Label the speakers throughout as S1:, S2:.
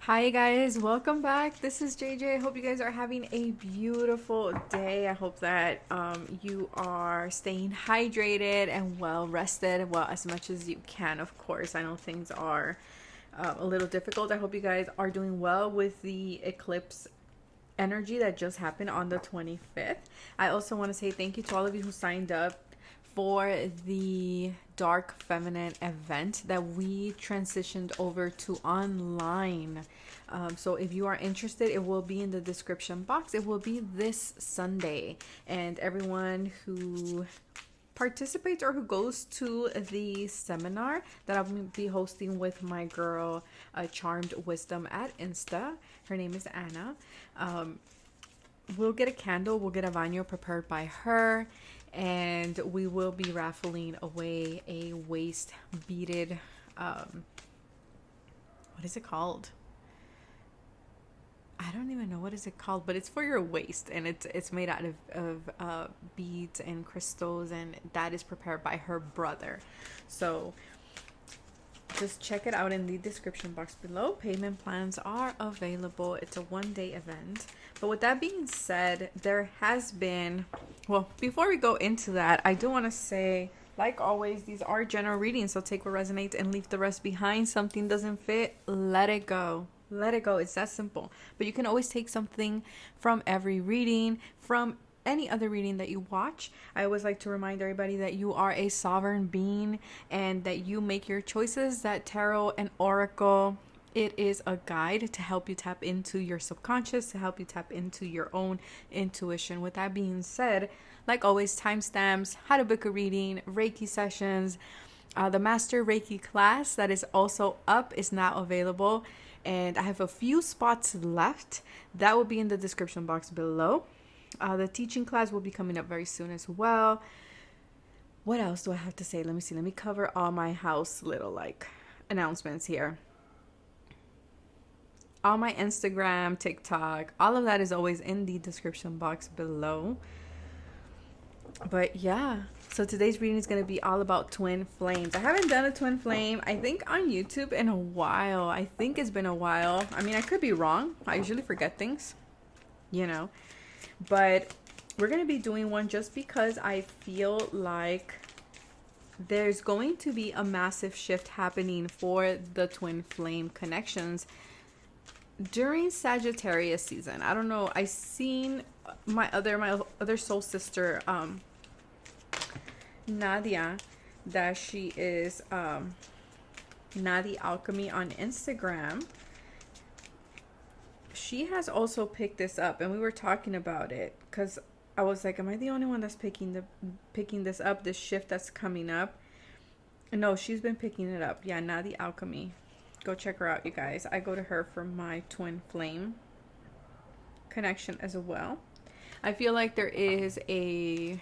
S1: Hi guys, welcome back. This is JJ. I hope you guys are having a beautiful day. I hope that you are staying hydrated and well rested, well, as much as you can, of course. I know things are a little difficult. I hope you guys are doing well with the eclipse energy that just happened on the 25th. I also want to say thank you to all of you who signed up for the Dark Feminine event that we transitioned over to online. So if you are interested, it will be in the description box. It will be this Sunday, and everyone who participates or who goes to the seminar that I'll be hosting with my girl Charmed Wisdom at Insta, her name is Anna. We'll get a candle, we'll get a baño prepared by her, and we will be raffling away a waist beaded what is it called? I don't even know what is it called, but it's for your waist, and it's made out of beads and crystals, and that is prepared by her brother. So just check it out in the description box below. Payment plans are available. It's a one-day event. But with that being said, there has been, well, before we go into that, I do want to say, like always, these are general readings, so take what resonates and leave the rest behind. Something doesn't fit, let it go. Let it go. It's that simple. But you can always take something from every reading, from any other reading that you watch. I always like to remind everybody that you are a sovereign being and that you make your choices. That tarot and oracle, it is a guide to help you tap into your subconscious, to help you tap into your own intuition. With that being said, like always, timestamps, how to book a reading, Reiki sessions, the Master Reiki class that is also up is now available, and I have a few spots left. That will be in the description box below. The teaching class will be coming up very soon as well. What else do I have to say? Let me see. Let me cover all my house little announcements here. All my Instagram, TikTok, all of that is always in the description box below. But yeah, so today's reading is going to be all about twin flames. I haven't done a twin flame, I think, on YouTube in a while. I think it's been a while. I mean, I could be wrong. I usually forget things, but we're going to be doing one just because I feel like there's going to be a massive shift happening for the twin flame connections during Sagittarius season. I don't know. I seen my other soul sister, Nadia, that she is Nadia Alchemy on Instagram. She has also picked this up, and we were talking about it because I was like, am I the only one that's picking this up, this shift that's coming up? No, she's been picking it up. Yeah, Nadia Alchemy. Go check her out, you guys. I go to her for my twin flame connection as well. I feel like the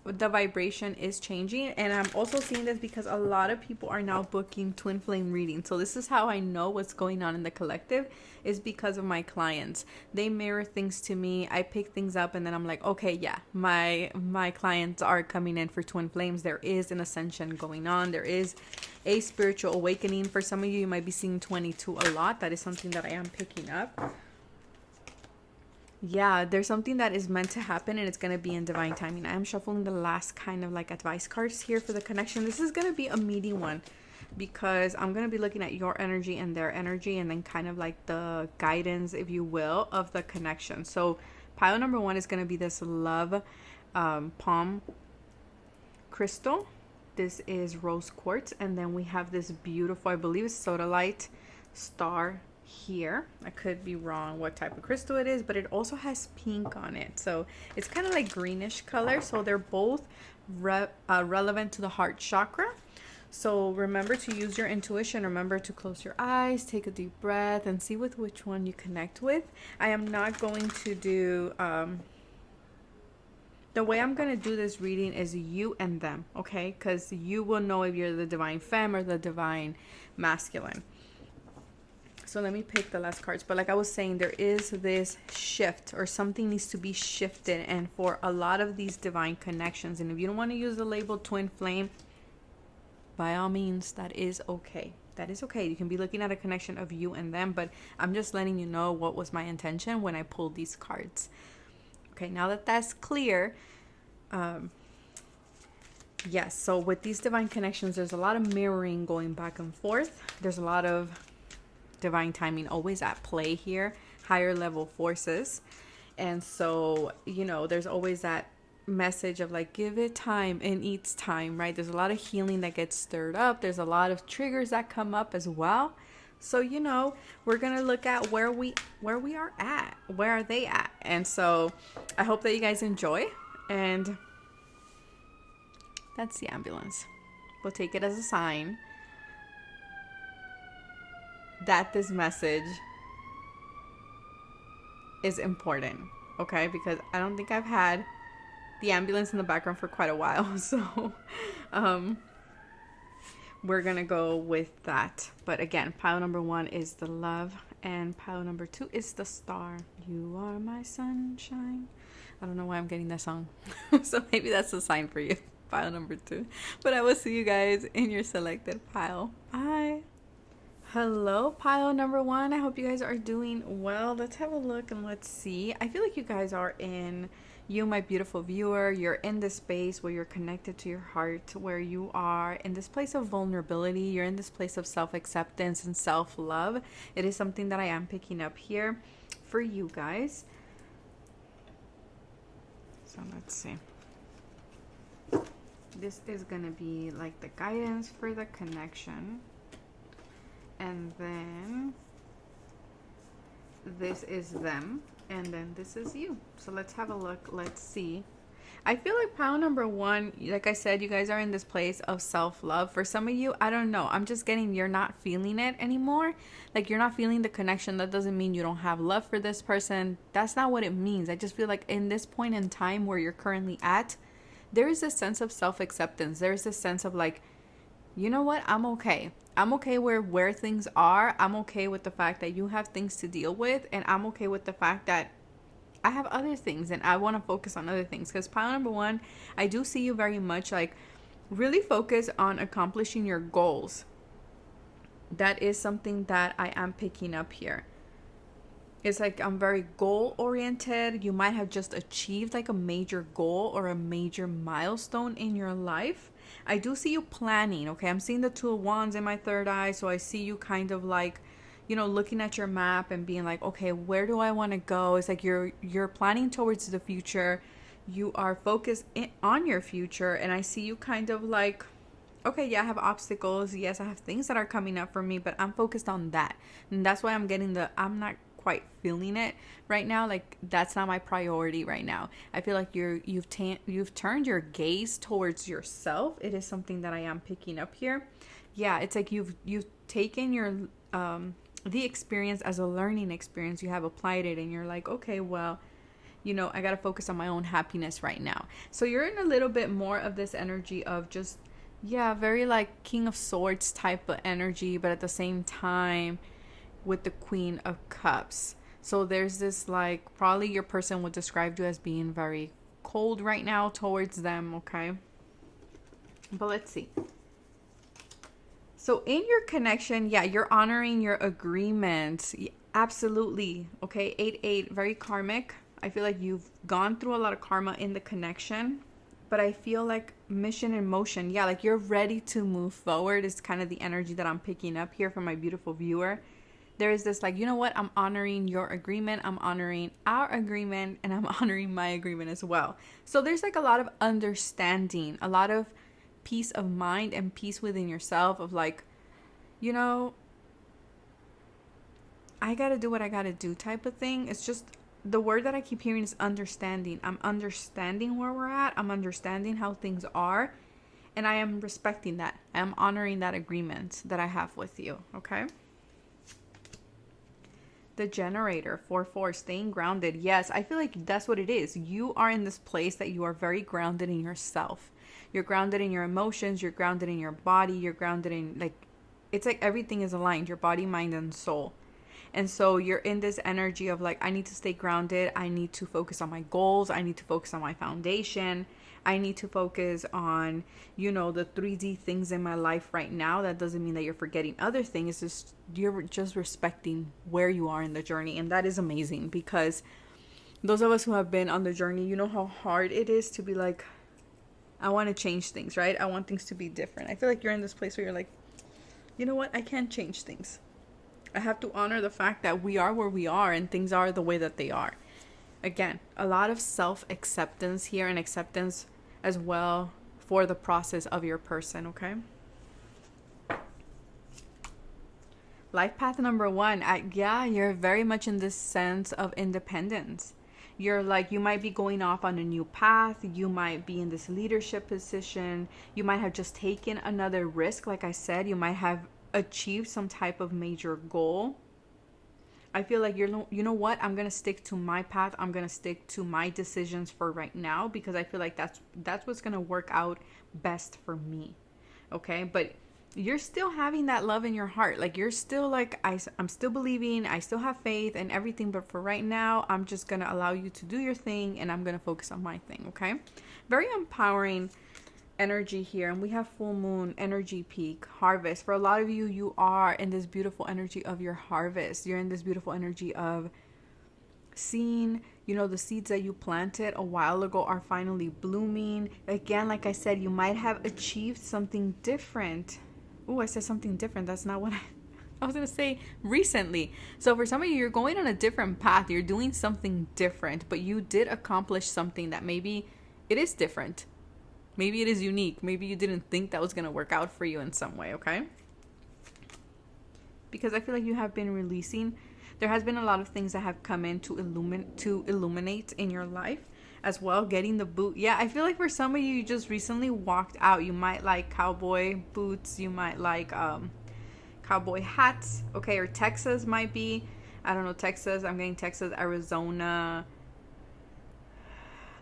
S1: vibration is changing, and I'm also seeing this because a lot of people are now booking twin flame readings. So this is how I know what's going on in the collective, is because of my clients. They mirror things to me. I pick things up, and then I'm like, okay, yeah, my clients are coming in for twin flames. There is an ascension going on. There is a spiritual awakening. For some of you, you might be seeing 22 a lot. That is something that I am picking up. Yeah, there's something that is meant to happen, and it's going to be in divine timing. I am shuffling the last kind of advice cards here for the connection. This is going to be a meaty one because I'm going to be looking at your energy and their energy, and then kind of the guidance, if you will, of the connection. So pile number one is going to be this love palm crystal. This is rose quartz, and then we have this beautiful, I believe it's sodalite star here. I could be wrong what type of crystal it is, but it also has pink on it, so it's kind of greenish color. So they're both relevant to the heart chakra. So remember to use your intuition. Remember to close your eyes, take a deep breath, and see with which one you connect with. I am not going to do the way I'm going to do this reading is you and them, okay? Because you will know if you're the divine femme or the divine masculine. So let me pick the last cards. But like I was saying, there is this shift, or something needs to be shifted. And for a lot of these divine connections, and if you don't want to use the label twin flame, by all means, that is okay. That is okay. You can be looking at a connection of you and them, but I'm just letting you know what was my intention when I pulled these cards. Okay, now that that's clear, yes, so with these divine connections, there's a lot of mirroring going back and forth. There's a lot of divine timing always at play here, higher level forces. And so, you know, there's always that message of like, give it time and each time, right? There's a lot of healing that gets stirred up. There's a lot of triggers that come up as well. So, you know, we're going to look at where we are at, where are they at? And so I hope that you guys enjoy, and that's the ambulance. We'll take it as a sign that this message is important, okay? Because I don't think I've had the ambulance in the background for quite a while. So we're gonna go with that. But again, pile number 1 is the love, and pile number 2 is the star. You are my sunshine. I don't know why I'm getting that song. So maybe that's a sign for you, pile number 2. But I will see you guys in your selected pile. Bye. Hello, pile number 1. I hope you guys are doing well. Let's have a look and let's see. I feel like you guys are in, you, my beautiful viewer, you're in this space where you're connected to your heart, where you are in this place of vulnerability. You're in this place of self-acceptance and self-love. It is something that I am picking up here for you guys. So let's see. This is going to be like the guidance for the connection. And then this is them, and then this is you. So let's have a look. Let's see. I feel like pile number 1, like I said, you guys are in this place of self-love. For some of you, I don't know, I'm just getting, you're not feeling it anymore. Like, you're not feeling the connection. That doesn't mean you don't have love for this person. That's not what it means. I just feel like in this point in time where you're currently at, there is a sense of self-acceptance. There is a sense of like, you know what, I'm okay. I'm okay where things are. I'm okay with the fact that you have things to deal with, and I'm okay with the fact that I have other things and I want to focus on other things. Because pile number 1, I do see you very much like really focus on accomplishing your goals. That is something that I am picking up here. It's like I'm very goal oriented. You might have just achieved like a major goal or a major milestone in your life. I do see you planning, okay? I'm seeing the 2 of Wands in my third eye. So I see you kind of like, you know, looking at your map and being like, okay, where do I want to go? It's like you're planning towards the future. You are focused on your future. And I see you kind of like, okay, yeah, I have obstacles. Yes, I have things that are coming up for me, but I'm focused on that. And that's why I'm getting I'm not quite feeling it right now. Like, that's not my priority right now. I feel like you've turned your gaze towards yourself. It is something that I am picking up here. Yeah, it's like you've taken your the experience as a learning experience. You have applied it and you're like, okay, well, you know, I got to focus on my own happiness right now. So you're in a little bit more of this energy of just, yeah, very like King of Swords type of energy, but at the same time with the Queen of Cups. So there's this like, probably your person would describe you as being very cold right now towards them, okay? But let's see. So in your connection, yeah, you're honoring your agreements. Absolutely. Okay, 8-8, very karmic. I feel like you've gone through a lot of karma in the connection, but I feel like mission in motion. Yeah, like you're ready to move forward is kind of the energy that I'm picking up here from my beautiful viewer. There is this like, you know what, I'm honoring your agreement, I'm honoring our agreement, and I'm honoring my agreement as well. So there's like a lot of understanding, a lot of peace of mind and peace within yourself of like, you know, I gotta do what I gotta do type of thing. It's just the word that I keep hearing is understanding. I'm understanding where we're at. I'm understanding how things are, and I am respecting that. I am honoring that agreement that I have with you, okay? The Generator, 4-4, staying grounded. Yes, I feel like that's what it is. You are in this place that you are very grounded in yourself. You're grounded in your emotions. You're grounded in your body. You're grounded in, like, it's like everything is aligned, your body, mind, and soul. And so you're in this energy of like, I need to stay grounded. I need to focus on my goals. I need to focus on my foundation. I need to focus on, you know, the 3D things in my life right now. That doesn't mean that you're forgetting other things. It's just you're just respecting where you are in the journey. And that is amazing, because those of us who have been on the journey, you know how hard it is to be like, I want to change things, right? I want things to be different. I feel like you're in this place where you're like, you know what? I can't change things. I have to honor the fact that we are where we are and things are the way that they are. Again, a lot of self-acceptance here, and acceptance as well for the process of your person, okay? Life path number 1, yeah, you're very much in this sense of independence. You're like, you might be going off on a new path. You might be in this leadership position. You might have just taken another risk. Like I said, you might have achieved some type of major goal. I feel like you know what? I'm going to stick to my path. I'm going to stick to my decisions for right now, because I feel like that's what's going to work out best for me. Okay? But you're still having that love in your heart. Like, you're still like, I'm still believing, I still have faith and everything. But for right now, I'm just going to allow you to do your thing, and I'm going to focus on my thing. Okay? Very empowering energy here. And we have full moon energy peak, harvest. For a lot of you, you are in this beautiful energy of your harvest. You're in this beautiful energy of seeing, you know, the seeds that you planted a while ago are finally blooming. Again, like I said, you might have achieved something different. Oh, I said something different. That's not what I was going to say, recently. So for some of you, you're going on a different path. You're doing something different, but you did accomplish something that maybe it is different. Maybe it is unique. Maybe you didn't think that was going to work out for you in some way, okay? Because I feel like you have been releasing. There has been a lot of things that have come in to illuminate in your life as well. Getting the boot. Yeah, I feel like for some of you, you just recently walked out. You might like cowboy boots. You might like cowboy hats. Okay, or Texas might be. I don't know, Texas. I'm getting Texas, Arizona.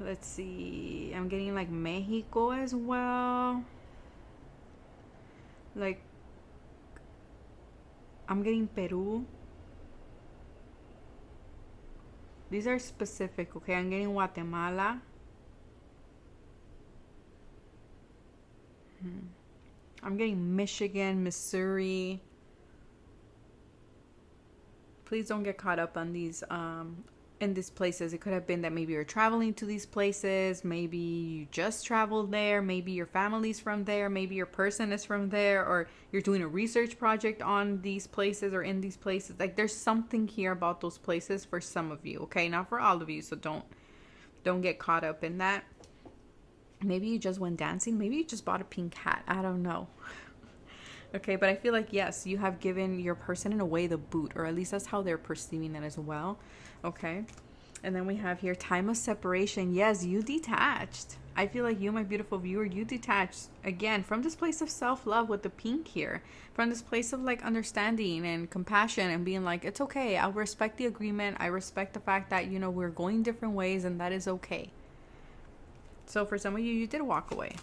S1: Let's see. I'm getting like Mexico as well. Like, I'm getting Peru. These are specific, okay? I'm getting Guatemala. I'm getting Michigan, Missouri. Please don't get caught up on these in these places. It could have been that maybe you're traveling to these places. Maybe you just traveled there. Maybe your family's from there. Maybe your person is from there, or you're doing a research project on these places or in these places. Like, there's something here about those places for some of you, okay? Not for all of you, so don't get caught up in that. Maybe you just went dancing. Maybe you just bought a pink hat. I don't know. Okay, but I feel like, yes, you have given your person in a way the boot, or at least that's how they're perceiving it as well. Okay, and then we have here time of separation. Yes, you detached. I feel like you, my beautiful viewer, you detached again from this place of self-love with the pink here, from this place of like understanding and compassion and being like, it's okay. I'll respect the agreement. I respect the fact that, you know, we're going different ways, and that is okay. So for some of you, you did walk away.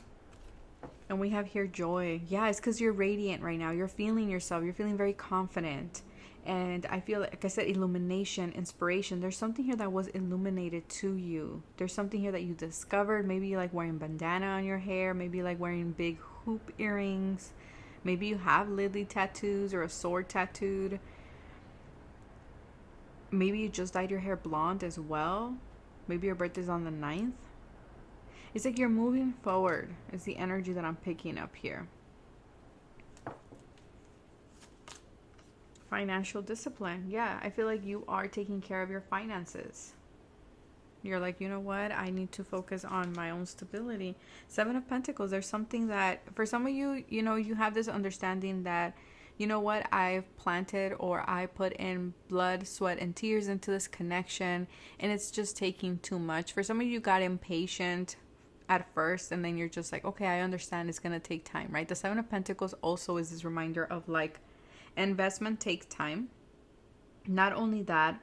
S1: And we have here joy. Yeah, it's because you're radiant right now. You're feeling yourself. You're feeling very confident. And I feel like I said, illumination, inspiration. There's something here that was illuminated to you. There's something here that you discovered. Maybe you like wearing bandana on your hair. Maybe you like wearing big hoop earrings. Maybe you have lily tattoos or a sword tattooed. Maybe you just dyed your hair blonde as well. Maybe your birthday's on the 9th. It's like you're moving forward. It's the energy that I'm picking up here. Financial discipline. Yeah, I feel like you are taking care of your finances. You're like, you know what? I need to focus on my own stability. 7 of Pentacles. There's something that, for some of you, you know, you have this understanding that, you know what? I've planted, or I put in blood, sweat, and tears into this connection, and it's just taking too much. For some of you, got impatient at first, and then you're just like, okay, I understand it's gonna take time, right? The 7 of Pentacles also is this reminder of like, investment takes time. Not only that,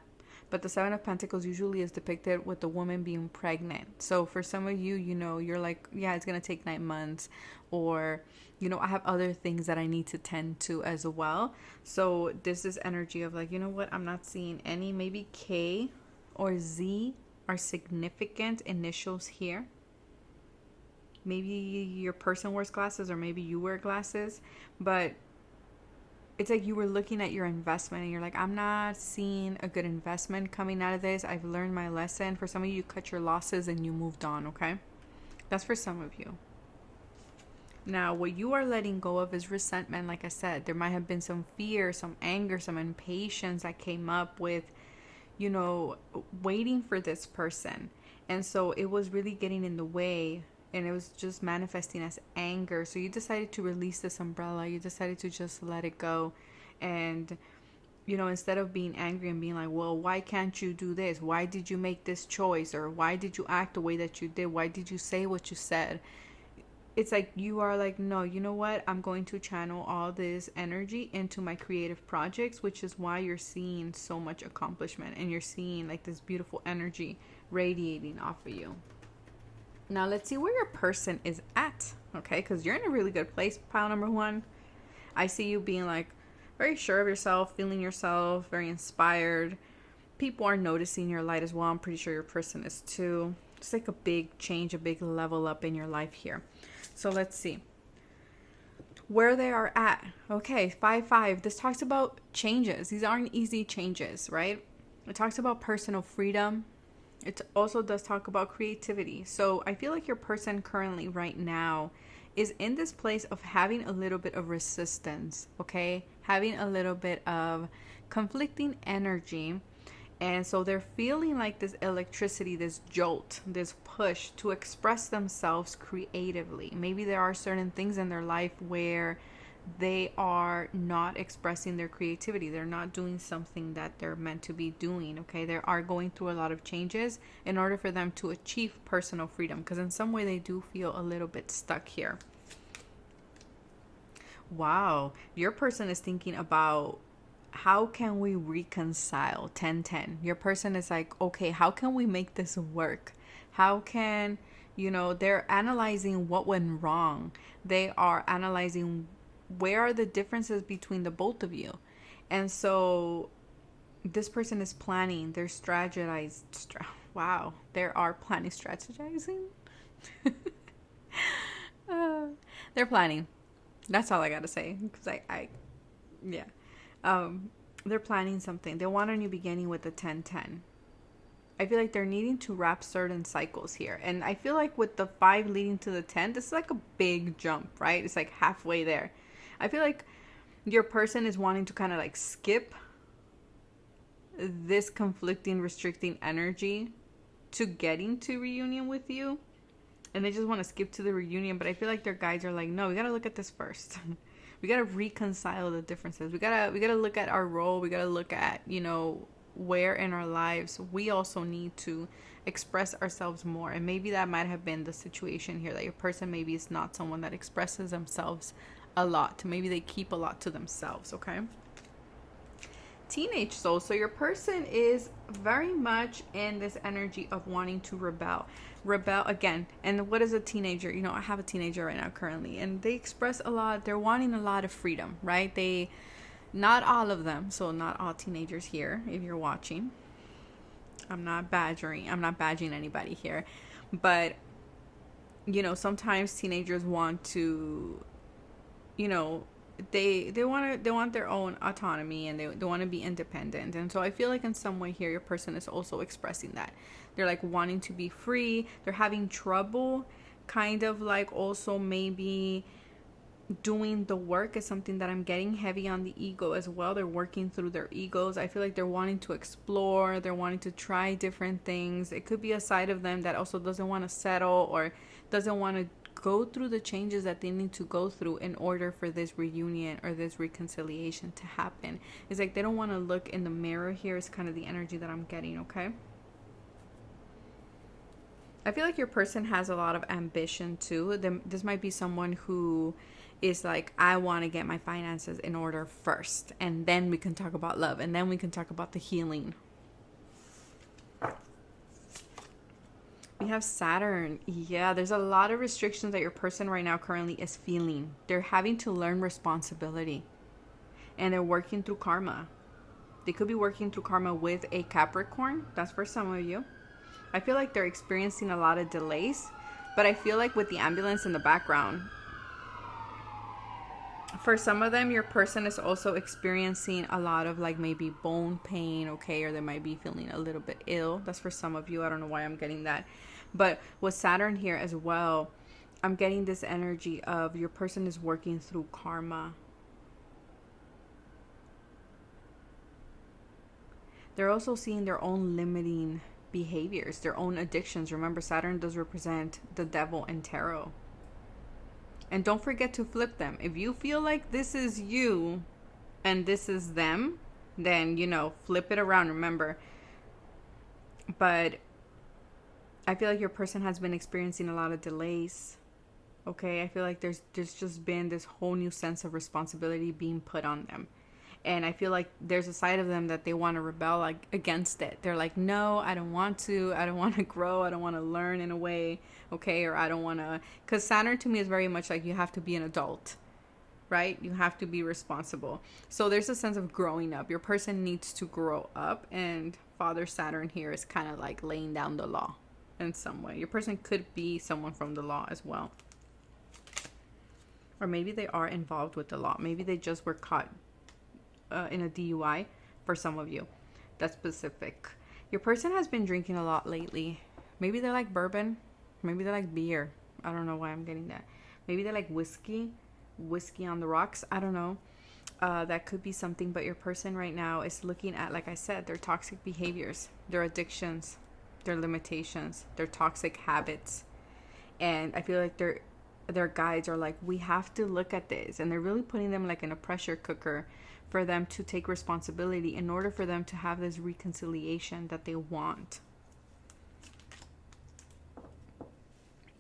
S1: but the 7 of Pentacles usually is depicted with the woman being pregnant. So for some of you, you know, you're like, yeah, it's gonna take 9 months, or, you know, I have other things that I need to tend to as well. So this is energy of like, you know what, I'm not seeing any. Maybe K or Z are significant initials here. maybe your person wears glasses, or maybe you wear glasses, but it's like you were looking at your investment and you're like, I'm not seeing a good investment coming out of this. I've learned my lesson. For some of you, you cut your losses and you moved on, okay? That's for some of you. Now, what you are letting go of is resentment. Like I said, there might have been some fear, some anger, some impatience that came up with, you know, waiting for this person. And so it was really getting in the way, and it was just manifesting as anger. So you decided to release this umbrella. You decided to just let it go. And, you know, instead of being angry and being like, well, why can't you do this? Why did you make this choice? Or why did you act the way that you did? Why did you say what you said? It's like you are like, no, you know what? I'm going to channel all this energy into my creative projects, which is why you're seeing so much accomplishment, and you're seeing like this beautiful energy radiating off of you. Now let's see where your person is at, okay? Because you're in a really good place, pile number one. I see you being like very sure of yourself, feeling yourself, very inspired. People are noticing your light as well. I'm pretty sure your person is too. It's like a big change, a big level up in your life here. So let's see where they are at. Okay, 5-5. This talks about changes. These aren't easy changes, right? It talks about personal freedom. It also does talk about creativity. So I feel like your person currently right now is in this place of having a little bit of resistance, okay? Having a little bit of conflicting energy. And so they're feeling like this electricity, this jolt, this push to express themselves creatively. Maybe there are certain things in their life where they are not expressing their creativity. They're not doing something that they're meant to be doing, okay? They are going through a lot of changes in order for them to achieve personal freedom, because in some way they do feel a little bit stuck here. Wow, your person is thinking about how can we reconcile 10-10. Your person is like, okay, how can we make this work? How can, you know, they're analyzing what went wrong. They are analyzing where are the differences between the both of you. And so this person is planning. They're wow, there are planning, strategizing. They're planning. That's all I gotta say, because yeah. They're planning something. They want a new beginning with the 10-10. I feel like they're needing to wrap certain cycles here. And I feel like with the 5 leading to the 10, this is like a big jump, right? It's like halfway there. I feel like your person is wanting to kind of like skip this conflicting, restricting energy to getting to reunion with you. And they just want to skip to the reunion. But I feel like their guides are like, no, we got to look at this first. We got to reconcile the differences. We got to look at our role. We got to look at, you know, where in our lives we also need to express ourselves more. And maybe that might have been the situation here, that your person maybe is not someone that expresses themselves a lot. Maybe they keep a lot to themselves, okay? Teenage soul. So your person is very much in this energy of wanting to rebel again. And what is a teenager? You know, I have a teenager right now currently, and they express a lot. They're wanting a lot of freedom, right? Not all of them, so not all teenagers here, if you're watching. I'm not badging anybody here, but you know, sometimes teenagers want to, you know, they want their own autonomy, and they want to be independent. And so I feel like in some way here your person is also expressing that. They're like wanting to be free. They're having trouble kind of like also maybe doing the work is something that I'm getting heavy on the ego as well. They're working through their egos. I feel like they're wanting to explore. They're wanting to try different things. It could be a side of them that also doesn't want to settle or doesn't want to go through the changes that they need to go through in order for this reunion or this reconciliation to happen. It's like they don't want to look in the mirror here. It's kind of the energy that I'm getting, okay? I feel like your person has a lot of ambition too. This might be someone who is like, I want to get my finances in order first, and then we can talk about love, and then we can talk about the healing. We have Saturn. Yeah, there's a lot of restrictions that your person right now currently is feeling. They're having to learn responsibility, and they're working through karma. They could be working through karma with a Capricorn. That's for some of you. I feel like they're experiencing a lot of delays But I feel like with the ambulance in the background, for some of them, your person is also experiencing a lot of like maybe bone pain, okay, or they might be feeling a little bit ill. That's for some of you. I don't know why I'm getting that. But with Saturn here as well, I'm getting this energy of your person is working through karma. They're also seeing their own limiting behaviors, their own addictions. Remember, Saturn does represent the devil and tarot. And don't forget to flip them. If you feel like this is you and this is them, then, you know, flip it around. Remember. But I feel like your person has been experiencing a lot of delays. Okay, I feel like there's just been this whole new sense of responsibility being put on them. And I feel like there's a side of them that they want to rebel like against it. They're like, no, I don't want to. I don't want to grow. I don't want to learn in a way. Okay. Or I don't want to. Because Saturn to me is very much like you have to be an adult. Right? You have to be responsible. So there's a sense of growing up. Your person needs to grow up. And Father Saturn here is kind of like laying down the law in some way. Your person could be someone from the law as well. Or maybe they are involved with the law. Maybe they just were caught in a DUI for some of you. That's specific. Your person has been drinking a lot lately. Maybe they like bourbon. Maybe they like beer. I don't know why I'm getting that. Maybe they like whiskey on the rocks. I don't know. That could be something. But your person right now is looking at, like I said, their toxic behaviors, their addictions, their limitations, their toxic habits. And I feel like their guides are like, we have to look at this. And they're really putting them like in a pressure cooker for them to take responsibility in order for them to have this reconciliation that they want.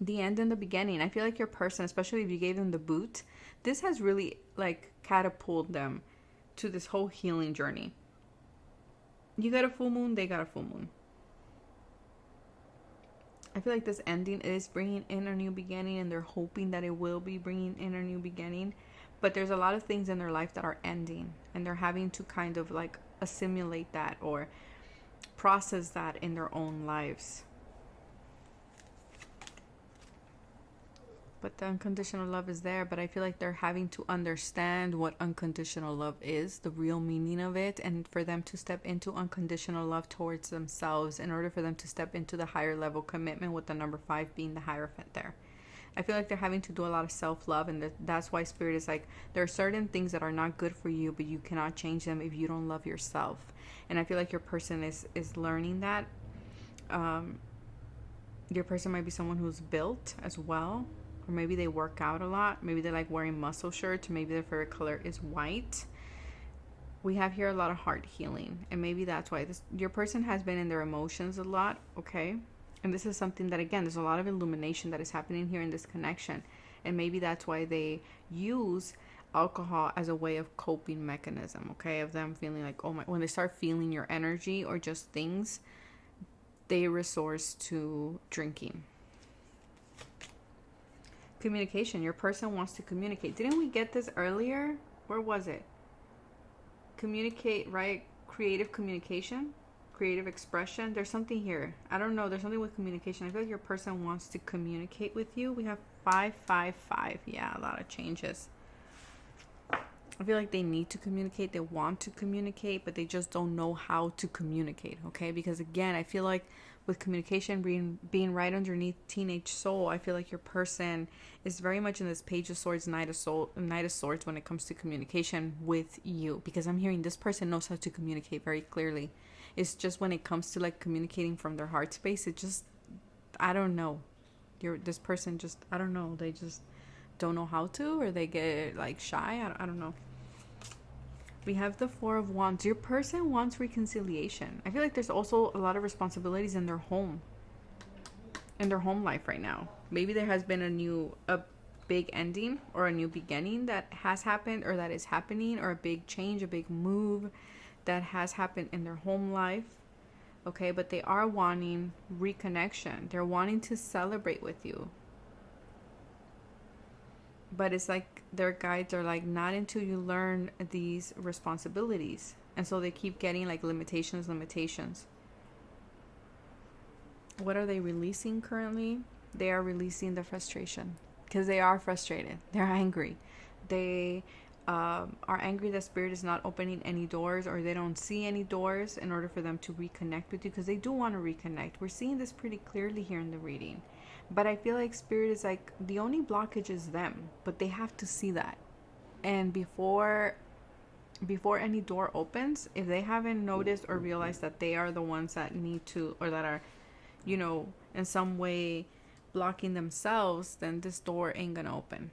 S1: The end and the beginning. I feel like your person, especially if you gave them the boot, this has really like catapulted them to this whole healing journey. You got a full moon, they got a full moon. I feel like this ending is bringing in a new beginning, and they're hoping that it will be bringing in a new beginning. But there's a lot of things in their life that are ending, and they're having to kind of like assimilate that or process that in their own lives. But the unconditional love is there, but I feel like they're having to understand what unconditional love is, the real meaning of it, and for them to step into unconditional love towards themselves in order for them to step into the higher level commitment, with the number 5 being the Hierophant there. I feel like they're having to do a lot of self-love, and that's why Spirit is like, there are certain things that are not good for you, but you cannot change them if you don't love yourself. And I feel like your person is learning that. Your person might be someone who's built as well, or maybe they work out a lot. Maybe they like wearing muscle shirts, or maybe their favorite color is white. We have here a lot of heart healing, and maybe that's why your person has been in their emotions a lot, okay? And this is something that, again, there's a lot of illumination that is happening here in this connection. And maybe that's why they use alcohol as a way of coping mechanism, okay? Of them feeling like, oh my, when they start feeling your energy or just things, they resort to drinking. Communication. Your person wants to communicate. Didn't we get this earlier? Where was it? Communicate, right? Creative communication. Creative expression. There's something here. I don't know. There's something with communication. I feel like your person wants to communicate with you. We have 555. Yeah, a lot of changes. I feel like they need to communicate. They want to communicate, but they just don't know how to communicate. Okay, because again, I feel like with communication being right underneath teenage soul, I feel like your person is very much in this Page of Swords, Knight of Swords when it comes to communication with you. Because I'm hearing this person knows how to communicate very clearly. It's just when it comes to like communicating from their heart space, it just, I don't know. This person just, I don't know. They just don't know how to, or they get like shy. I don't know. We have the Four of Wands. Your person wants reconciliation. I feel like there's also a lot of responsibilities in their home life right now. Maybe there has been a big ending or a new beginning that has happened or that is happening, or a big change, a big move that has happened in their home life. Okay, but they are wanting reconnection. They're wanting to celebrate with you. But it's like their guides are like, not until you learn these responsibilities. And so they keep getting like limitations. What are they releasing currently? They are releasing the frustration because they are frustrated. They're angry. They are angry that spirit is not opening any doors, or they don't see any doors in order for them to reconnect with you, because they do want to reconnect. We're seeing this pretty clearly here in the reading. But I feel like spirit is like, the only blockage is them, but they have to see that. And before any door opens, if they haven't noticed or realized that they are the ones that need to, or that are, you know, in some way blocking themselves, then this door ain't gonna open.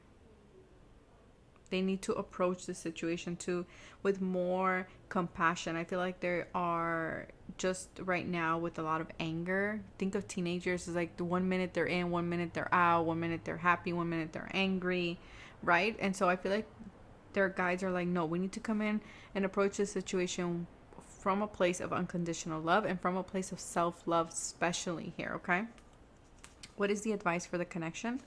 S1: They need to approach the situation too with more compassion. I feel like they are just right now with a lot of anger. Think of teenagers as like the 1 minute they're in, 1 minute they're out, 1 minute they're happy, 1 minute they're angry, right? And so I feel like their guides are like, no, we need to come in and approach this situation from a place of unconditional love and from a place of self-love, especially here, okay? What is the advice for the connection?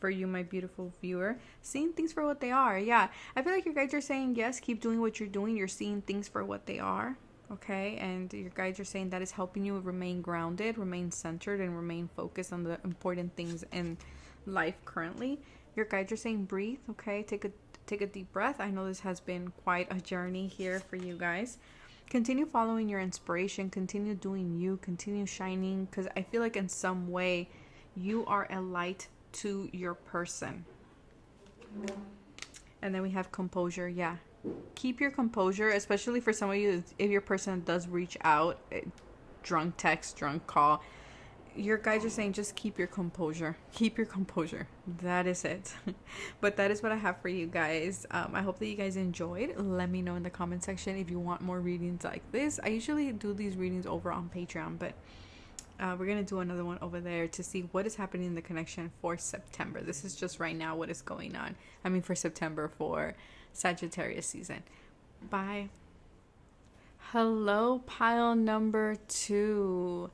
S1: For you, my beautiful viewer, seeing things for what they are. Yeah, I feel like your guides are saying, yes, keep doing what you're doing. You're seeing things for what they are, okay? And your guides are saying that is helping you remain grounded, remain centered, and remain focused on the important things in life currently. Your guides are saying, breathe, okay? Take a deep breath. I know this has been quite a journey here for you guys. Continue following your inspiration. Continue doing you. Continue shining, because I feel like in some way you are a light to your person. And then we have composure. Yeah, keep your composure, especially for some of you, if your person does reach out, drunk text, drunk call, your guides are saying just keep your composure. Keep your composure. That is it. But that is what I have for you guys. I hope that you guys enjoyed. Let me know in the comment section if you want more readings like this. I usually do these readings over on Patreon, but we're going to do another one over there to see what is happening in the connection for September. This is just right now what is going on. I mean, for September, for Sagittarius season. Bye. Hello, pile number 2.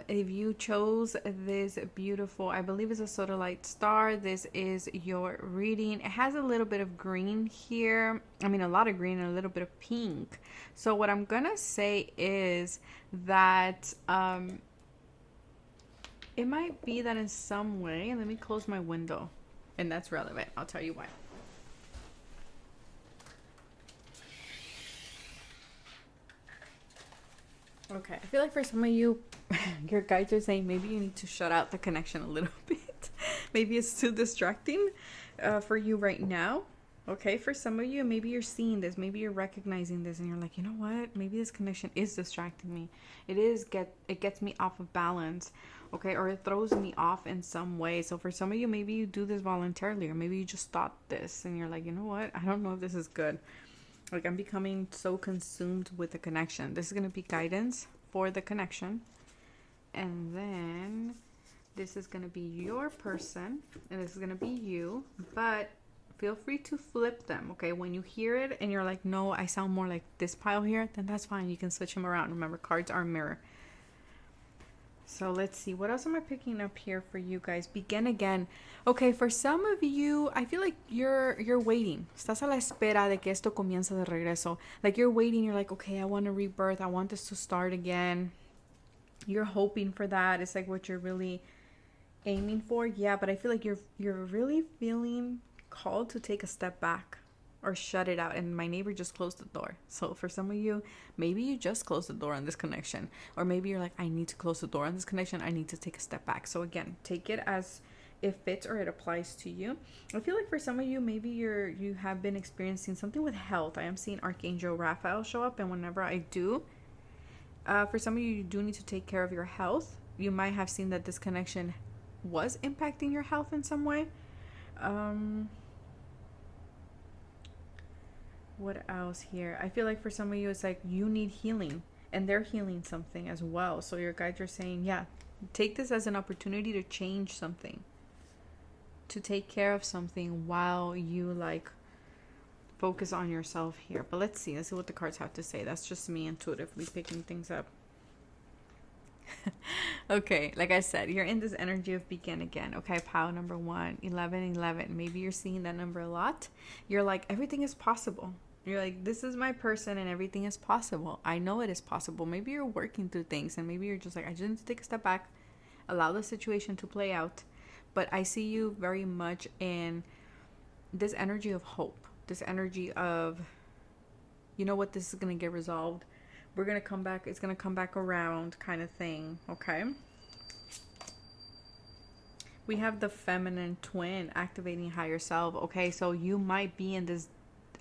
S1: If you chose this beautiful, I believe it's a sodalite star, this is your reading. It has a little bit of green here. I mean, a lot of green and a little bit of pink. So what I'm gonna say is that it might be that in some way, let me close my window, and that's relevant. I'll tell you why. Okay, I feel like for some of you, your guides are saying maybe you need to shut out the connection a little bit. Maybe it's too distracting for you right now. Okay, for some of you, maybe you're seeing this, maybe you're recognizing this, and you're like, you know what? Maybe this connection is distracting me. It gets me off of balance, okay, or it throws me off in some way. So for some of you, maybe you do this voluntarily, or maybe you just thought this, and you're like, you know what? I don't know if this is good. Like, I'm becoming so consumed with the connection. This is going to be guidance for the connection. And then this is going to be your person. And this is going to be you. But feel free to flip them, okay? When you hear it and you're like, no, I sound more like this pile here, then that's fine. You can switch them around. Remember, cards are a mirror. So let's see. What else am I picking up here for you guys? Begin again. Okay, for some of you, I feel like you're waiting. Estás a la espera de que esto comience de regreso. Like you're waiting. You're like, okay, I want to rebirth. I want this to start again. You're hoping for that. It's like what you're really aiming for. Yeah, but I feel like you're really feeling called to take a step back or shut it out. And my neighbor just closed the door. So for some of you, maybe you just closed the door on this connection, or maybe you're like, I need to close the door on this connection. I need to take a step back. So again, take it as it fits or it applies to you. I feel like for some of you, maybe you have been experiencing something with health. I am seeing Archangel Raphael show up, and whenever I do, for some of you, you do need to take care of your health. You might have seen that this connection was impacting your health in some way. What else here? I feel like for some of you, it's like you need healing, and they're healing something as well. So your guides are saying, yeah, take this as an opportunity to change something, to take care of something while you like focus on yourself here. But let's see what the cards have to say. That's just me intuitively picking things up. Okay, like I said, you're in this energy of begin again. Okay, pile number 1, 11. Maybe you're seeing that number a lot. You're like, everything is possible. You're like, this is my person and everything is possible. I know it is possible. Maybe you're working through things, and maybe you're just like, I just need to take a step back, allow the situation to play out. But I see you very much in this energy of hope, this energy of, you know what, this is going to get resolved. We're going to come back. It's going to come back around kind of thing. Okay. We have the feminine twin activating higher self. Okay. So you might be in this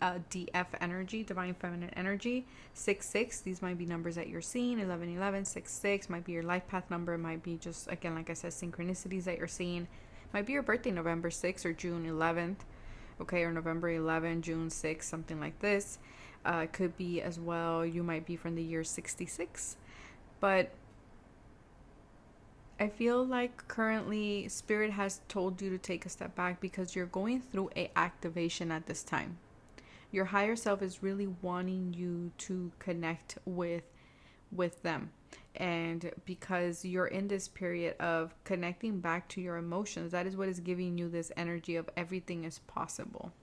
S1: DF energy, divine feminine energy. 6-6, these might be numbers that you're seeing. 11-11, 6-6 might be your life path number. It might be just, again, like I said, synchronicities that you're seeing. Might be your birthday, November 6th or June 11th. Okay. Or November 11, June 6th, something like this. It could be as well, you might be from the year 66. But I feel like currently Spirit has told you to take a step back because you're going through a activation at this time. Your higher self is really wanting you to connect with them. And because you're in this period of connecting back to your emotions, that is what is giving you this energy of everything is possible.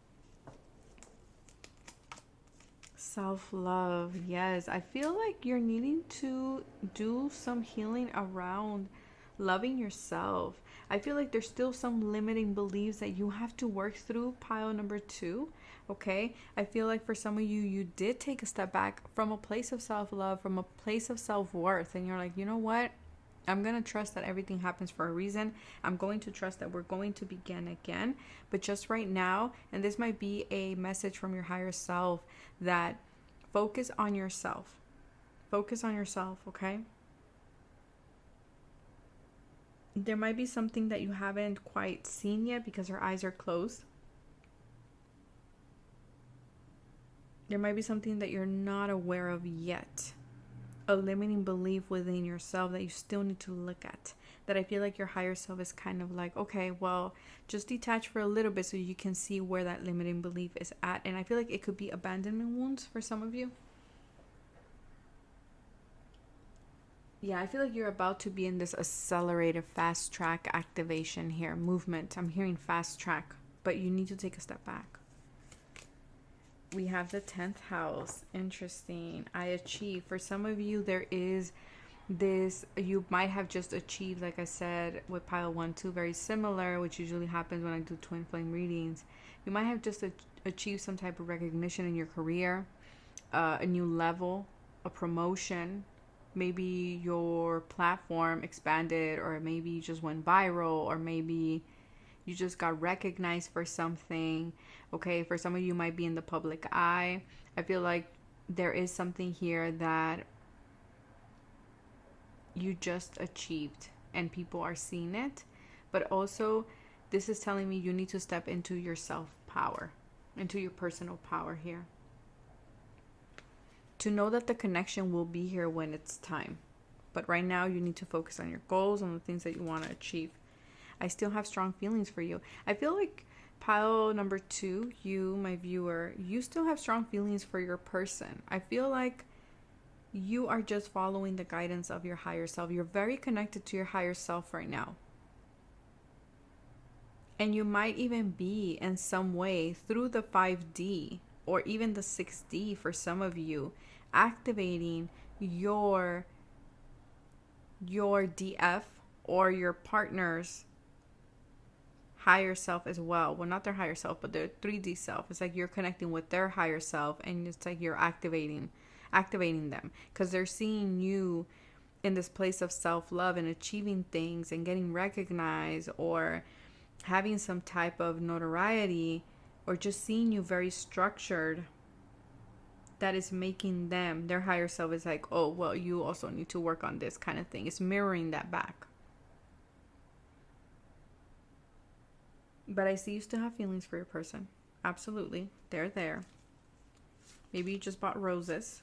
S1: Self-love, yes. I feel like you're needing to do some healing around loving yourself. I feel like there's still some limiting beliefs that you have to work through, pile number 2. Okay. I feel like for some of you, you did take a step back from a place of self-love, from a place of self-worth. And you're like, you know what? I'm going to trust that everything happens for a reason. I'm going to trust that we're going to begin again. But just right now, and this might be a message from your higher self, that focus on yourself. Focus on yourself, okay? There might be something that you haven't quite seen yet because your eyes are closed. There might be something that you're not aware of yet. A limiting belief within yourself that you still need to look at. That I feel like your higher self is kind of like, okay, well, just detach for a little bit so you can see where that limiting belief is at. And I feel like it could be abandonment wounds for some of you. Yeah, I feel like you're about to be in this accelerated fast track activation here. Movement. I'm hearing fast track, but you need to take a step back. We have the 10th house. Interesting. I achieve. For some of you, there is this, you might have just achieved, like I said, with pile 1, 2, very similar, which usually happens when I do twin flame readings. You might have just achieved some type of recognition in your career, a new level, a promotion. Maybe your platform expanded, or maybe you just went viral, or maybe you just got recognized for something. Okay, for some of you might be in the public eye. I feel like there is something here that you just achieved and people are seeing it. But also, this is telling me you need to step into your self-power, into your personal power here. To know that the connection will be here when it's time. But right now, you need to focus on your goals, on the things that you want to achieve. I still have strong feelings for you. I feel like pile number 2, you, my viewer, you still have strong feelings for your person. I feel like you are just following the guidance of your higher self. You're very connected to your higher self right now. And you might even be in some way through the 5D or even the 6D for some of you, activating your DF or your partner's higher self as well. Well, not their higher self, but their 3D self. It's like you're connecting with their higher self, and it's like you're activating them because they're seeing you in this place of self-love and achieving things and getting recognized or having some type of notoriety, or just seeing you very structured. That is making them, their higher self is like, oh, well, you also need to work on this kind of thing. It's mirroring that back. But I see you still have feelings for your person. Absolutely. They're there. Maybe you just bought roses.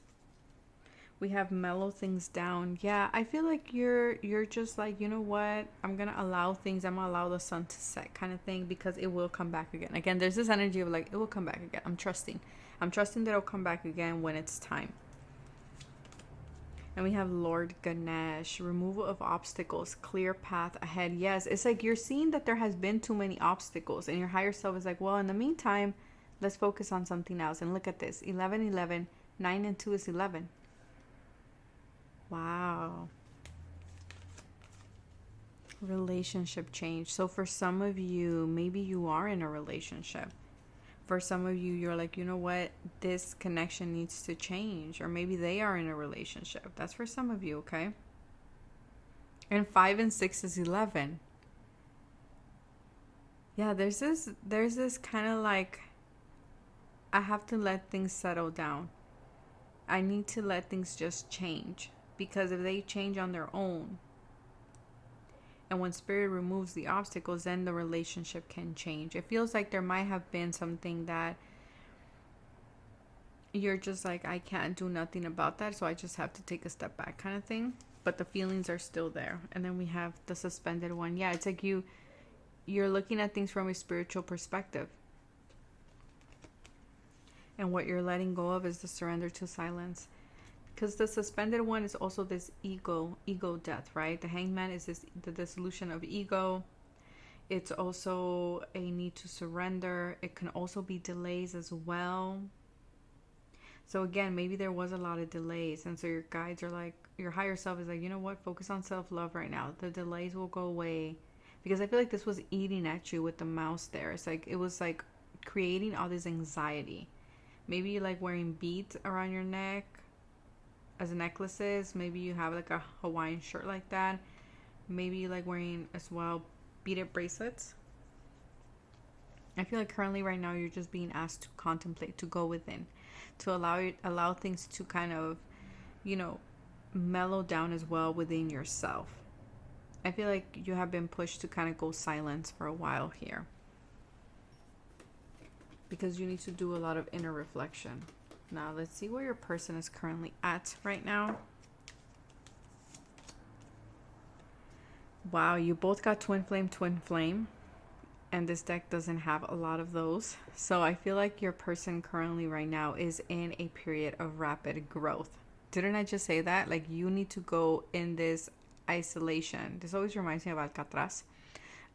S1: We have mellow things down. Yeah, I feel like you're just like, you know what? I'm going to allow things. I'm going to allow the sun to set kind of thing, because it will come back again. Again, there's this energy of like, it will come back again. I'm trusting that it'll come back again when it's time. And we have Lord Ganesh, removal of obstacles, clear path ahead. Yes, it's like you're seeing that there has been too many obstacles, and your higher self is like, well, in the meantime, let's focus on something else. And look at this, 11, 11, 9 and 2 is 11. Wow. Relationship change. So for some of you, maybe you are in a relationship. For some of you, you're like, you know what? This connection needs to change. Or maybe they are in a relationship. That's for some of you, okay? And 5 and 6 is 11. Yeah, there's this kind of like, I have to let things settle down. I need to let things just change. Because if they change on their own, and when spirit removes the obstacles, then the relationship can change. It feels like there might have been something that you're just like, I can't do nothing about that, so I just have to take a step back kind of thing. But the feelings are still there. And then we have the suspended one. Yeah, it's like you're looking at things from a spiritual perspective. And what you're letting go of is the surrender to silence. Because the suspended one is also this ego death, right? The hanged man is the dissolution of ego. It's also a need to surrender. It can also be delays as well. So again, maybe there was a lot of delays. And so your guides are like, your higher self is like, you know what? Focus on self-love right now. The delays will go away. Because I feel like this was eating at you with the mouse there. It's like, it was like creating all this anxiety. Maybe you like wearing beads around your neck as necklaces. Maybe you have like a Hawaiian shirt like that. Maybe you like wearing as well beaded bracelets. I feel like currently right now you're just being asked to contemplate, to go within, to allow things to kind of, you know, mellow down as well within yourself. I feel like you have been pushed to kind of go silence for a while here, because you need to do a lot of inner reflection. Now let's see where your person is currently at right now. Wow, you both got twin flame. And this deck doesn't have a lot of those. So I feel like your person currently right now is in a period of rapid growth. Didn't I just say that? Like, you need to go in this isolation. This always reminds me of Alcatraz,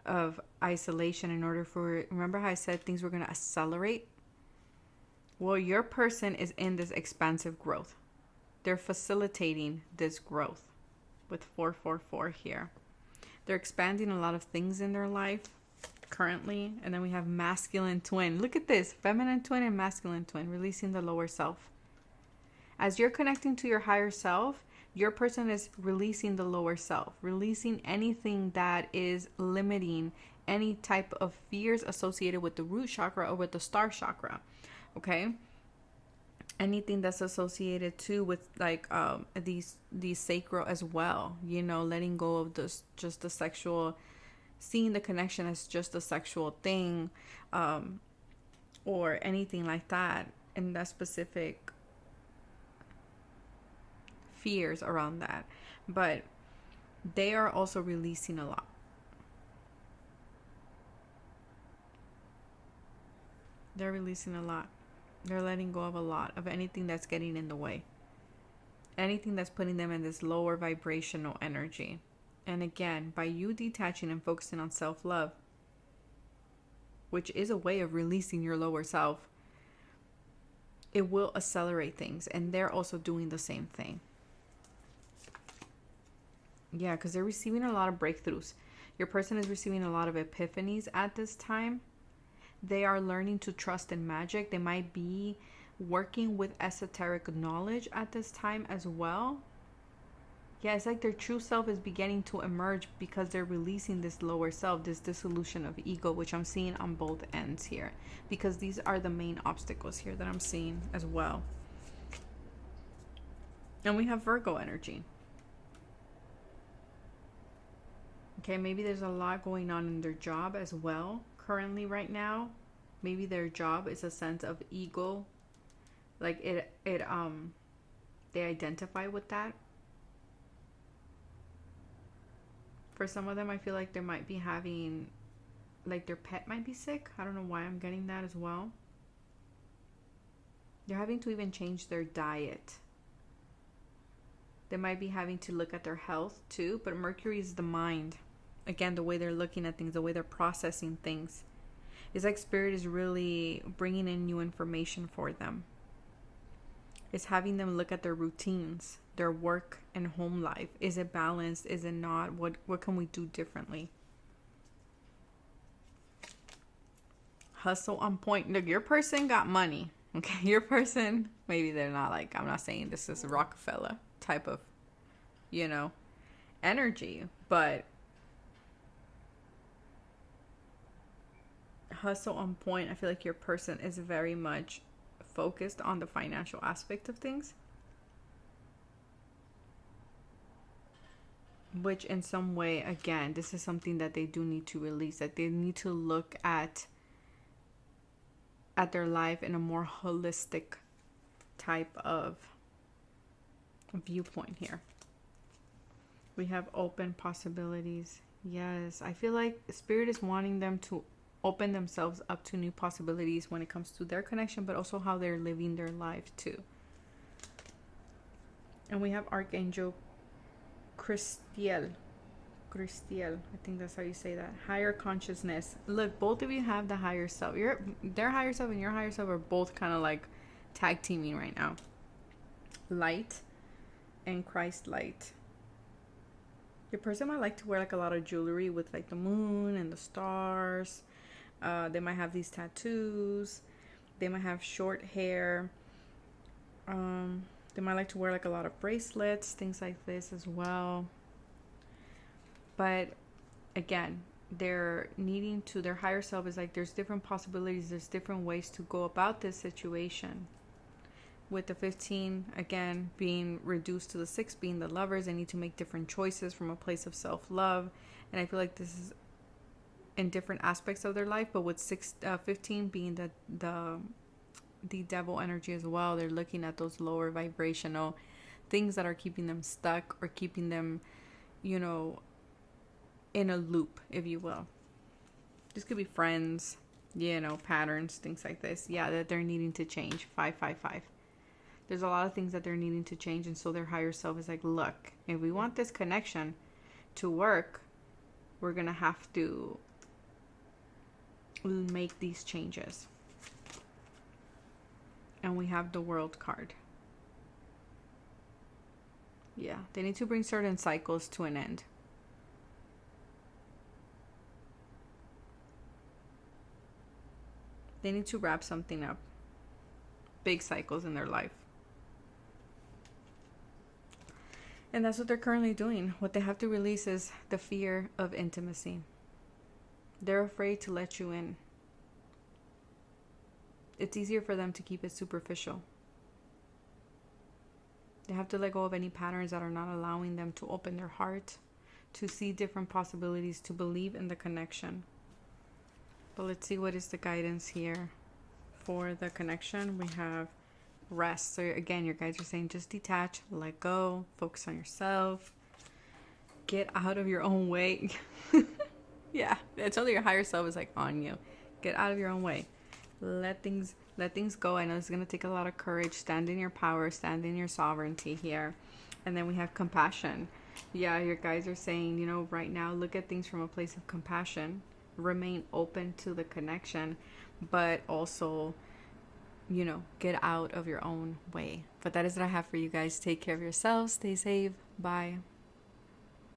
S1: of isolation, in order for, remember how I said things were going to accelerate? Well, your person is in this expansive growth. They're facilitating this growth with 444 here. They're expanding a lot of things in their life currently. And then we have masculine twin. Look at this, feminine twin and masculine twin, releasing the lower self. As you're connecting to your higher self, your person is releasing the lower self, releasing anything that is limiting any type of fears associated with the root chakra or with the star chakra. Okay, anything that's associated too with like these sacral as well, you know, letting go of this, just the sexual, seeing the connection as just a sexual thing, or anything like that, and that specific fears around that. But they are also releasing a lot. They're releasing a lot. They're letting go of a lot of anything that's getting in the way, anything that's putting them in this lower vibrational energy. And again, by you detaching and focusing on self-love, which is a way of releasing your lower self, it will accelerate things. And they're also doing the same thing. Yeah, because they're receiving a lot of breakthroughs. Your person is receiving a lot of epiphanies at this time. They are learning to trust in magic. They might be working with esoteric knowledge at this time as well. Yeah, it's like their true self is beginning to emerge because they're releasing this lower self, this dissolution of ego, which I'm seeing on both ends here. Because these are the main obstacles here that I'm seeing as well. And we have Virgo energy. Okay, maybe there's a lot going on in their job as well currently right now. Maybe their job is a sense of ego. Like they identify with that. For some of them, I feel like they might be having, like their pet might be sick. I don't know why I'm getting that as well. They're having to even change their diet. They might be having to look at their health too, but Mercury is the mind. Again, the way they're looking at things, the way they're processing things. It's like Spirit is really bringing in new information for them. It's having them look at their routines, their work and home life. Is it balanced? Is it not? What can we do differently? Hustle on point. Look, your person got money. Okay, your person, maybe they're not like, I'm not saying this is a Rockefeller type of, energy, but hustle on point. I feel like your person is very much focused on the financial aspect of things, which in some way, again, this is something that they do need to release, that they need to look at their life in a more holistic type of viewpoint here. We have open possibilities. Yes, I feel like Spirit is wanting them to open themselves up to new possibilities when it comes to their connection, but also how they're living their life too. And we have Archangel Christiel. I think that's how you say that. Higher consciousness. Look, both of you have the higher self. Their higher self and your higher self are both kind of like tag teaming right now. Light and Christ light. Your person might like to wear like a lot of jewelry with like the moon and the stars. They might have these tattoos. They might have short hair. They might like to wear like a lot of bracelets, things like this as well. But again, they're needing to, their higher self is like, there's different possibilities. There's different ways to go about this situation. With the 15, again, being reduced to the 6 being the lovers, they need to make different choices from a place of self-love. And I feel like this is in different aspects of their life. But with 15 being the devil energy as well, they're looking at those lower vibrational things that are keeping them stuck or keeping them, in a loop, if you will. This could be friends, patterns, things like this. Yeah, that they're needing to change. 555. There's a lot of things that they're needing to change. And so their higher self is like, look, if we want this connection to work, we're going to have to make these changes. And we have the World card. Yeah, they need to bring certain cycles to an end. They need to wrap something up. Big cycles in their life. And that's what they're currently doing. What they have to release is the fear of intimacy. They're afraid to let you in. It's easier for them to keep it superficial. They have to let go of any patterns that are not allowing them to open their heart, to see different possibilities, to believe in the connection. But let's see what is the guidance here for the connection. We have rest. So again, your guides are saying just detach, let go, focus on yourself, get out of your own way. Yeah, I told you your higher self is like on you. Get out of your own way. Let things go. I know it's going to take a lot of courage. Stand in your power, stand in your sovereignty here. And then we have compassion. Yeah, your guides are saying, right now, look at things from a place of compassion. Remain open to the connection, but also, get out of your own way. But that is what I have for you guys. Take care of yourselves. Stay safe. Bye.